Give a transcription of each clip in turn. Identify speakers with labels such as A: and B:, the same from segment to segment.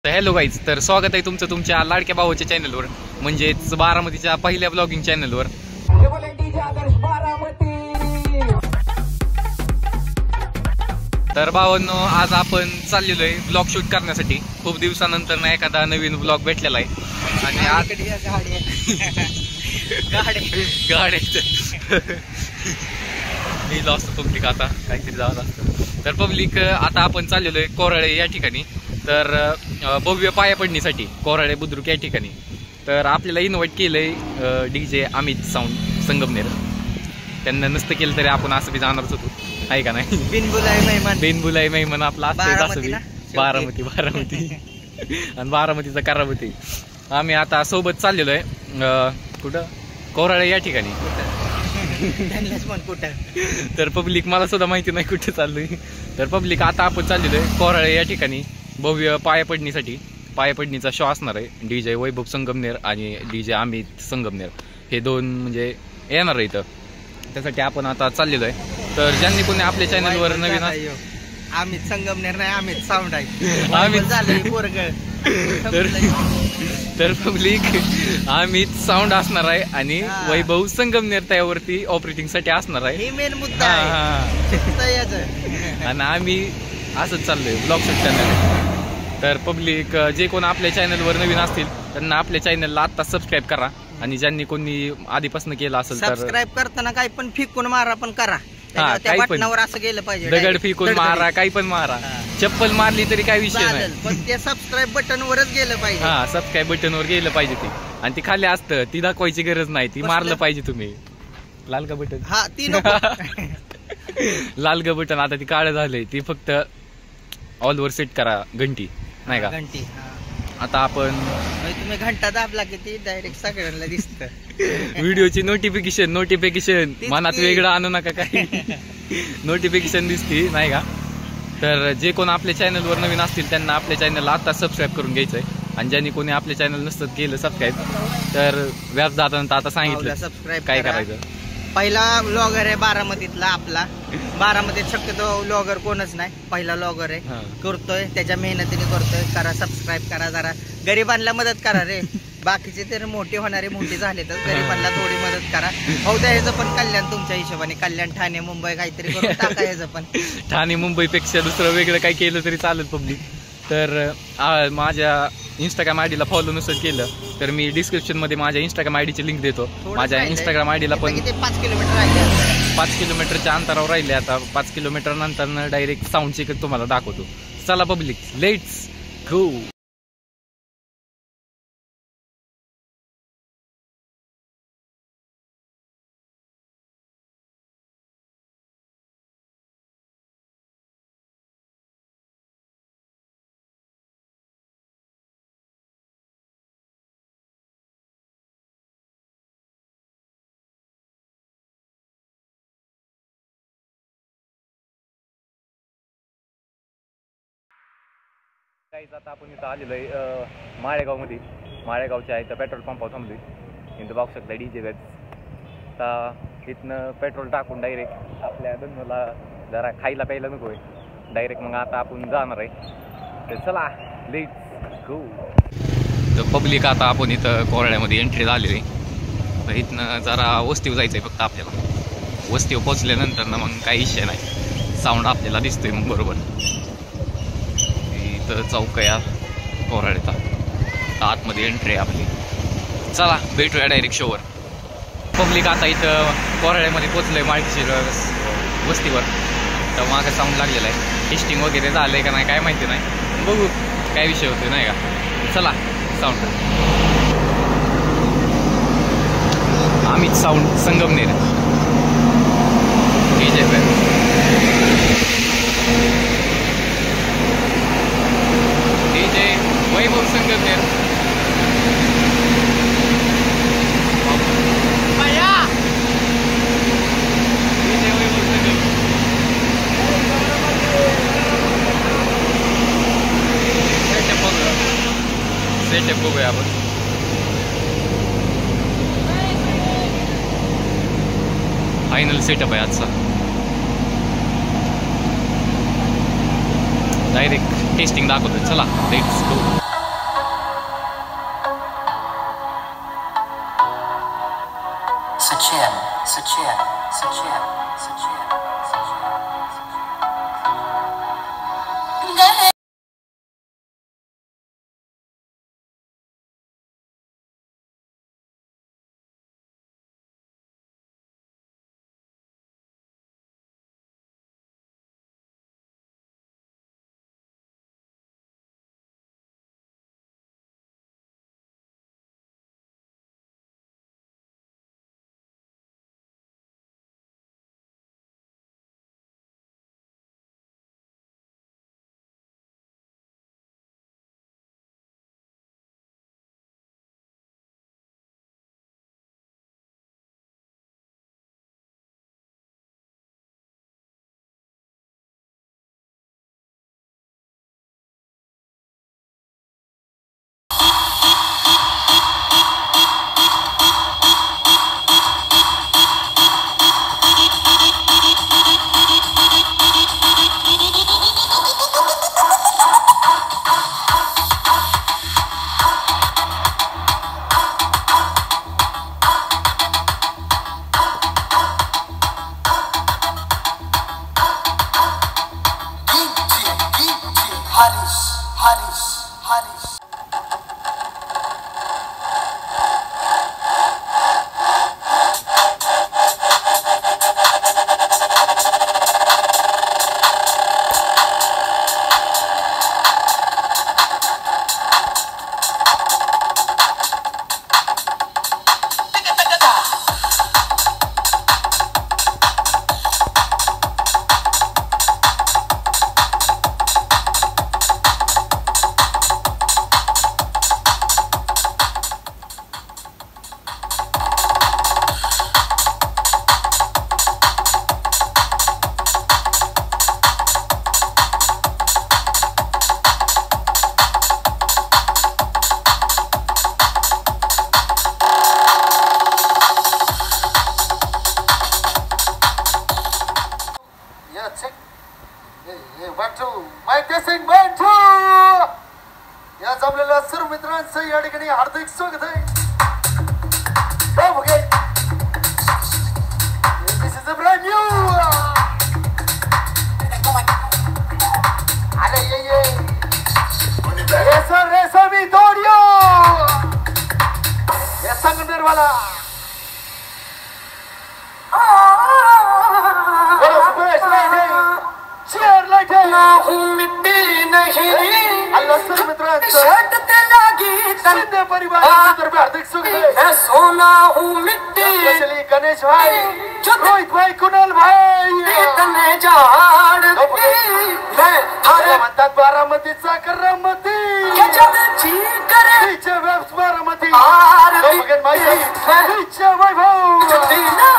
A: तर hello guys, तर स्वागत आहे तुमचं तुमच्या लाडक्या भावाच्या चॅनलवर, म्हणजेच बारामतीच्या पहिल्या ब्लॉगिंग चॅनलवर. तर भावांनो, आज आपण चाललेलो आहे ब्लॉग शूट करण्यासाठी. खूप दिवसानंतर ना एखादा नवीन ब्लॉग भेटलेला आहे आणि आज गाड्या मी लॉस्ट पब्लिक आता काहीतरी जावं असतं. तर पब्लिक आता आपण चाललेलो आहे कोराळे या ठिकाणी. तर भव्य पायापडणीसाठी कोराळे बुद्रुक या ठिकाणी. तर आपल्याला इन्व्हाइट केलंय DJ अमित साऊंड संगमनेर. त्यांना नसतं केलं तरी आपण असं बी जाणारच होतो, आहे का नाही. बिनबुलाई मेहमान आपला असतं असं बी. बारामती आणि बारामतीचा करामती. आम्ही आता सोबत चाललेलो आहे कुठं, कोराळे या ठिकाणी. तर पब्लिक मला सुद्धा माहिती नाही कुठे चाललोय. तर पब्लिक आता आपण चाललेलो आहे कोराळे या ठिकाणी भव्य पायापडणीसाठी. पायापडणीचा शो असणार आहे. DJ वैभव संगमनेर आणि DJ अमित संगमनेर हे दोन म्हणजे येणार आहे इथं. त्यासाठी आपण आता चाललेलो आहे. तर ज्यांनी कोणी आपल्या चॅनलवर नवीन
B: अमित संगमनेर नाही, अमित साऊंड आहे.
A: अमित
B: झालं पोरगळ.
A: तर पब्लिक अमित साऊंड असणार आहे आणि वैभव संगमनेर त्यावरती ऑपरेटिंग साठी असणार आहे.
B: हे मेन मुद्दा आहे.
A: आणि आम्ही असंच चाललोय ब्लॉग शूट करण्यासाठी. तर पब्लिक जे कोण आपल्या चॅनलवर नवीन असतील त्यांना आपल्या चॅनलला आता सबस्क्राईब करा. आणि ज्यांनी कोणी आधीपासून केलं असेल तर
B: सबस्क्राईब करताना काही पण फेकून मारा पण करा.
A: काही पण
B: असं गेलं पाहिजे,
A: दगड फेकून मारा, काही पण मारा, चप्पल मारली तरी काही विषय नाही,
B: पण ते सबस्क्राईब बटन वरच गेलं पाहिजे.
A: हा, सबस्क्राईब बटन वर गेलं पाहिजे ती. आणि ती खाली असतं, ती दाखवायची गरज नाही, ती मारलं पाहिजे तुम्ही. लाल का बटन?
B: हा, ती नको.
A: लाल ग बटन आता ती काळं झालंय, ती फक्त ऑल वर सेट करा घंटी, नाही का.
B: घंटी
A: आता आपण
B: तुम्ही घंटा दाबला की ती डायरेक्ट सगळ्यांना दिसत.
A: व्हिडिओची नोटिफिकेशन मनात वेगळं आणू नका, काही नोटिफिकेशन दिसती, नाही का. तर जे कोण आपल्या चॅनलवर नवीन असतील त्यांना आपल्या चॅनलला आता सबस्क्राईब करून घ्यायचंय. आणि ज्यांनी कोणी आपल्या चॅनल नसतं केलं सबस्क्राईब तर व्याज जाताना आता सांगितलं
B: सबस्क्राईब
A: काय करायचं.
B: पहिला व्लॉगर आहे बारामतीतला आपला. बारामतीत शक्यतो व्लॉगर कोणच नाही, पहिला व्लॉगर आहे. करतोय, त्याच्या मेहनतीने करतोय. करा सबस्क्राईब करा, जरा गरिबांना मदत करा रे. बाकीचे तर मोठे होणारे मोठे झाले तर गरिबांना थोडी मदत करा. हो द्या, ह्याचं पण कल्याण तुमच्या हिशोबाने. कल्याण ठाणे मुंबई काहीतरी करून टाका ह्याचं पण.
A: ठाणे मुंबईपेक्षा दुसरं वेगळं काही केलं तरी चालेल पब्लिक. तर माझ्या इंस्टाग्राम आयडीला फॉलो नसेल केलं तर मी डिस्क्रिप्शन मध्ये माझ्या इंस्टाग्राम आयडीची लिंक देतो. माझ्या इंस्टाग्राम आयडीला पण
B: 5 किलोमीटर राहिले.
A: 5 किलोमीटरच्या अंतरावर राहिले. आता 5 किलोमीटर नंतर डायरेक्ट साऊंड चेक तुम्हाला दाखवतो. चला पब्लिक, लेट्स गो. काहीच आता आपण इथं आलेलो आहे माळेगावमध्ये. माळेगावच्या आहे तर पेट्रोल पंपावर थांबलोय. इथं बघू शकता DJ गज. आता इथनं पेट्रोल टाकून डायरेक्ट आपल्या धनुला जरा खायला प्यायला नको आहे, डायरेक्ट मग आता आपण जाणार आहे. तर चला, लेट्स गो. तर पब्लिक आता आपण इथं कोराळ्यामध्ये एंट्री झालेली आहे. तर इथनं जरा वस्तीवर जायचं आहे फक्त आपल्याला. वस्तीवर पोचल्यानंतर ना मग काही विषय नाही, साऊंड आपल्याला दिसतोय मग बरोबर. चौक या कोराळ्याचा आतमध्ये एंट्री आहे आपली. चला भेटूया डायरेक्ट शोवर. पब्लिक आता इथं कोराळ्यामध्ये पोचलोय माळकीची वस्तीवर. तर मागं साऊंड लागलेला आहे. टेस्टिंग वगैरे झालंय का नाही काय माहिती नाही, बघू काय विषय होतोय, नाही का. चला sound. Amit sound Sangamner DJ वैभव संगमनेर. DJ वैभव संगमनेर. सेटअप बघूया आपण. फायनल सेटअप आहे आजचा. डायरेक्ट टेस्टिंग दाखवतो. चला let's go.
C: Sachin, Sachin, Sachin, Sachin.
D: या जमलेल्या सर्व मित्रांचं या ठिकाणी हार्दिक स्वागत आहे. This is a brand new. अरे ये रेसा Vittorio. या संगमनेर वाला. Cheer like it. ना हूँ मिट्टी नहीं. अल्लाह सर्व मित्रांचं शिंदे परिवारातर्फे हार्दिक स्वागत आहे.
C: मैं सोना हूँ मिट्टी
D: स्पेशली गणेश भाई, रोहित भाई, कुणाल भाई.
C: इतने झाड़ मैं हर
D: म्हणतात बारामतीचा करामती.
C: जब जी करे
D: तिचे वेब्स बारामती.
C: आरती
D: बघेन माहिती तिचे वैभव.
C: दीना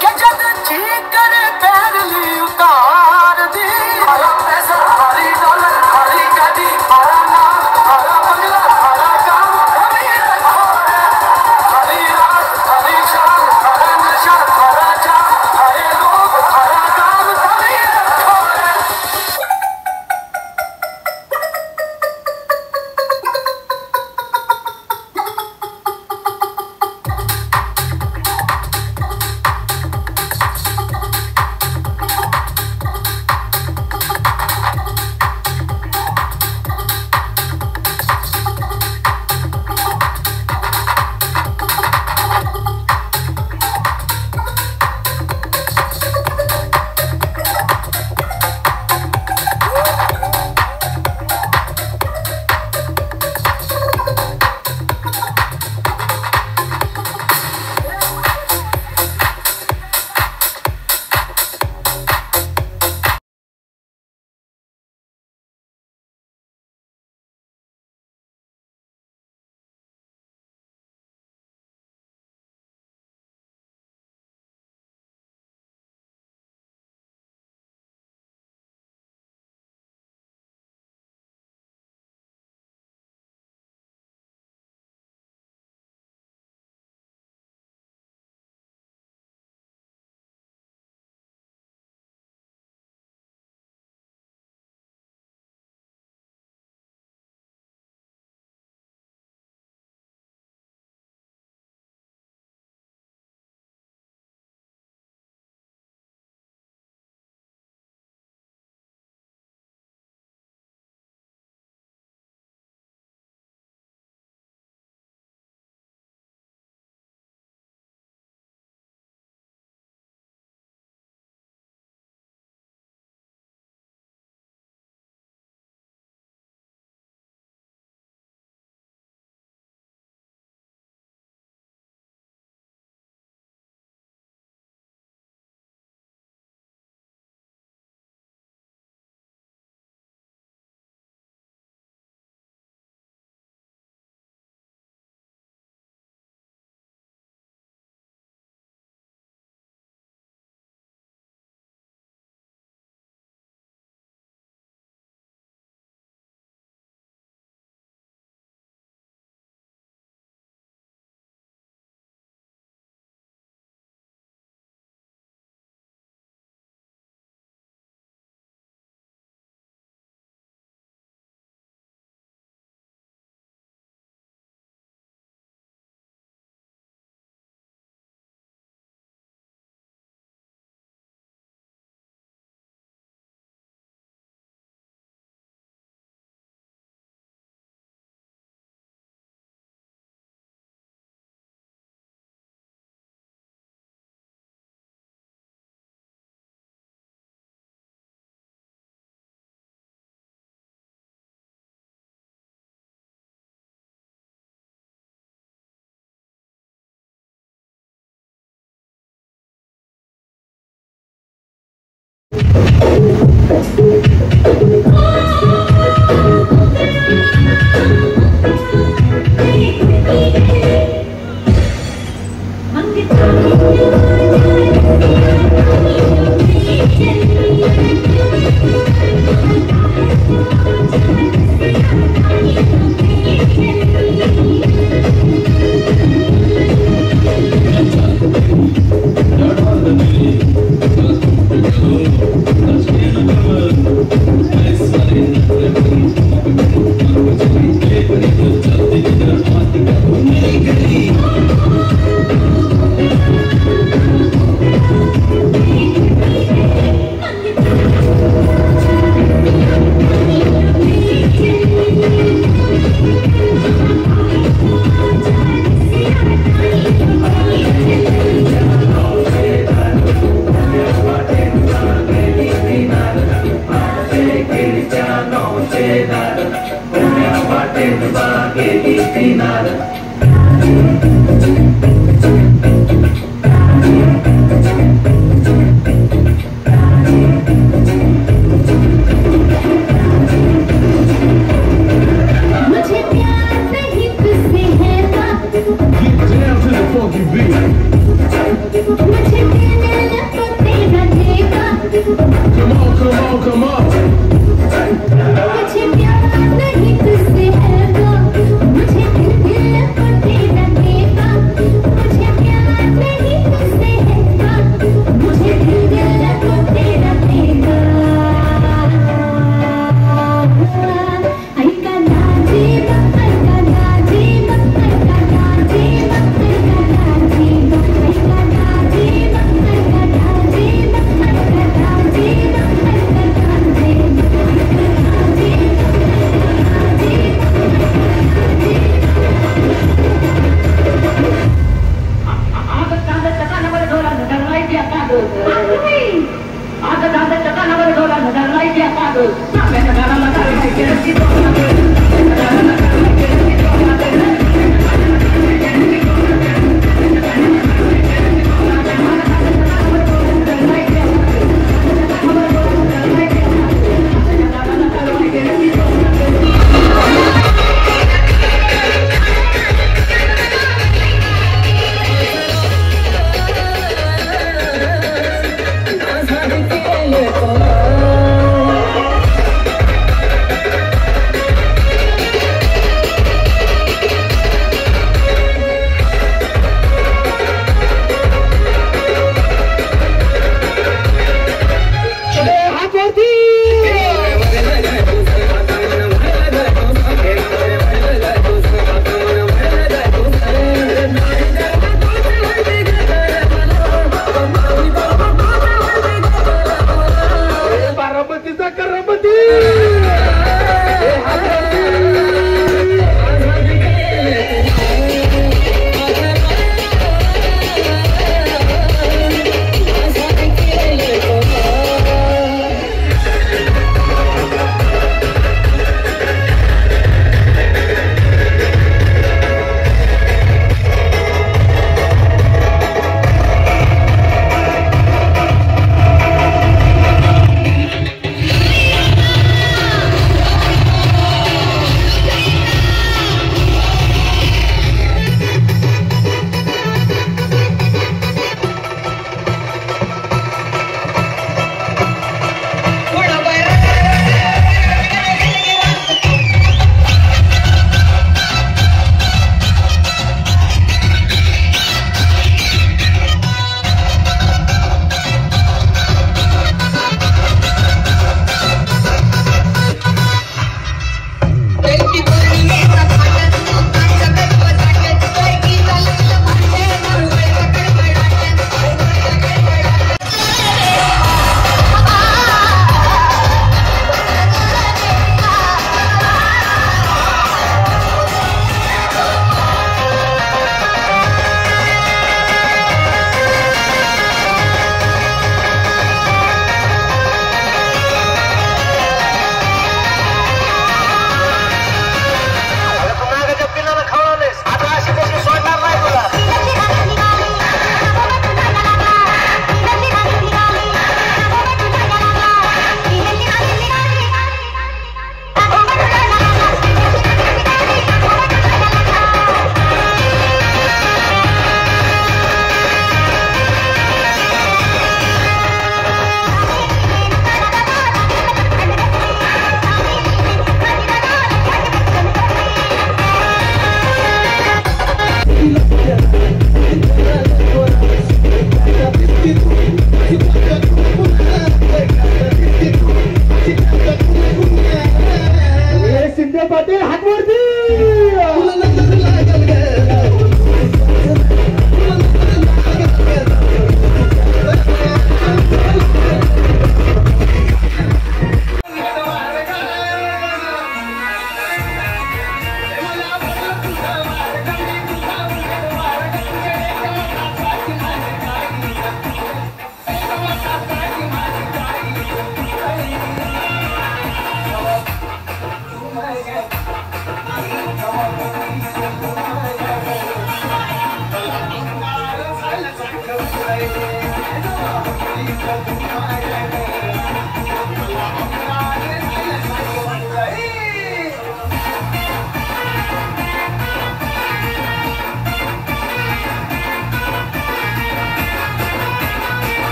C: के जब जी करे पैर ली उतार दी. हरा पैसा हरी डॉलर हरी गाड़ी हरा नाम हरा बंगला हरा काम हरी रात हरी शाम हरा नशा हरा जाम हरे लोग हरा काम सभी रखो.
E: मुझे प्यार नहीं तुझसे है, मुझे दिल दिल को तेरा देगा।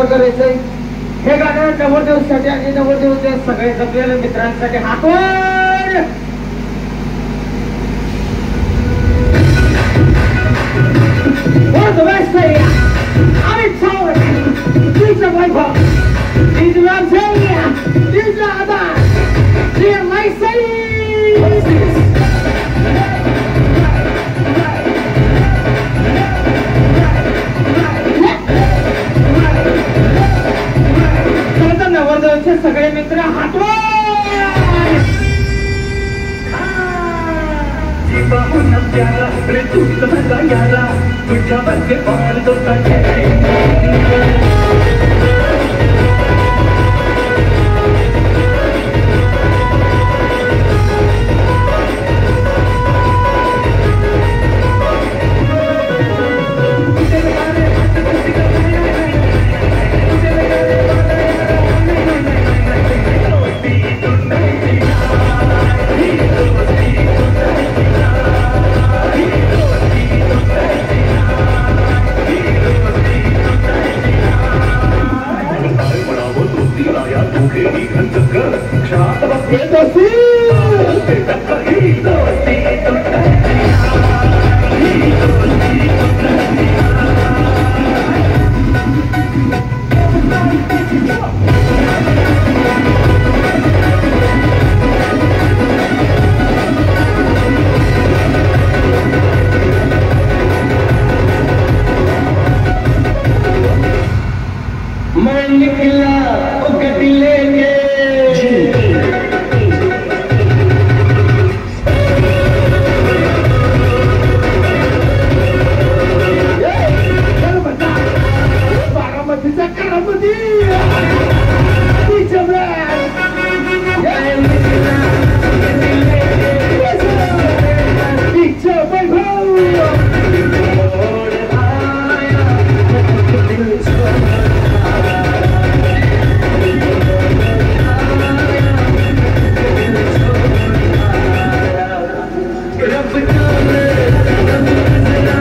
C: करायचंय हे गाणं नवरदेवासाठी आणि नवरदेवाच्या सगळ्या जमलेल्या मित्रांसाठी हातवर आम्ही नवरदेवाचे सगळे मित्र हातवर प्यारा रे तू यारा तुझ्या बंदे बाल तो